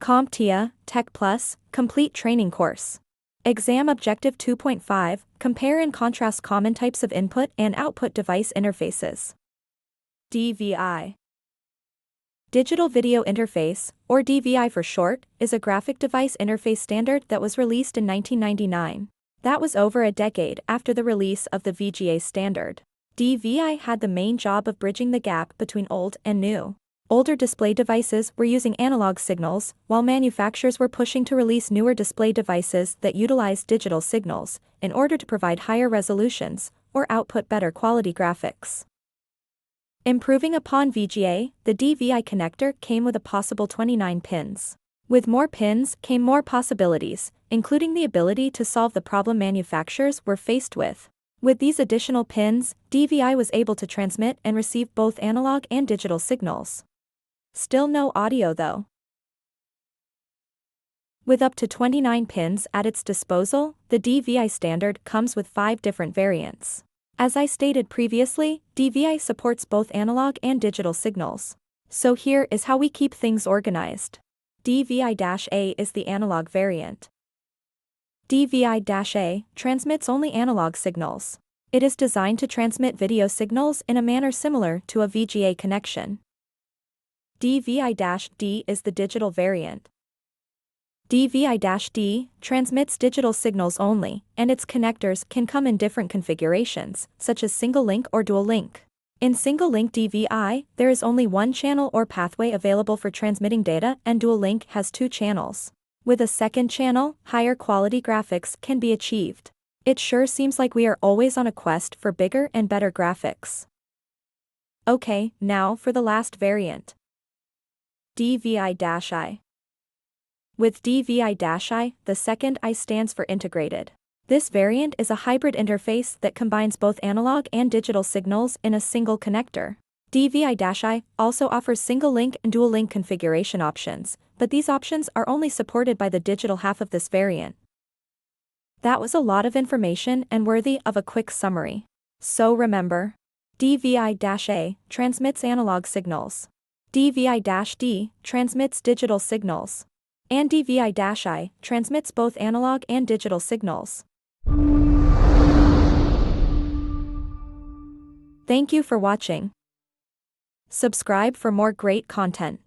CompTIA Tech Plus Complete Training Course. Exam Objective 2.5 Compare and contrast common types of input and output device interfaces. DVI. Digital Video Interface, or DVI for short, is a graphic device interface standard that was released in 1999. That was over a decade after the release of the VGA standard. DVI had the main job of bridging the gap between old and new. Older display devices were using analog signals, while manufacturers were pushing to release newer display devices that utilized digital signals, in order to provide higher resolutions, or output better quality graphics. Improving upon VGA, the DVI connector came with a possible 29 pins. With more pins came more possibilities, including the ability to solve the problem manufacturers were faced with. With these additional pins, DVI was able to transmit and receive both analog and digital signals. Still no audio though. With up to 29 pins at its disposal, the DVI standard comes with 5 different variants. As I stated previously, DVI supports both analog and digital signals. So here is how we keep things organized. DVI-A is the analog variant. DVI-A transmits only analog signals. It is designed to transmit video signals in a manner similar to a VGA connection. DVI-D is the digital variant. DVI-D transmits digital signals only, and its connectors can come in different configurations, such as single-link or dual-link. In single-link DVI, there is only one channel or pathway available for transmitting data, and dual-link has 2 channels. With a second channel, higher quality graphics can be achieved. It sure seems like we are always on a quest for bigger and better graphics. Okay, now for the last variant. DVI-I. With DVI-I, the second I stands for integrated. This variant is a hybrid interface that combines both analog and digital signals in a single connector. DVI-I also offers single-link and dual-link configuration options, but these options are only supported by the digital half of this variant. That was a lot of information and worthy of a quick summary. So remember, DVI-A transmits analog signals. DVI-D transmits digital signals. And DVI-I transmits both analog and digital signals. Thank you for watching. Subscribe for more great content.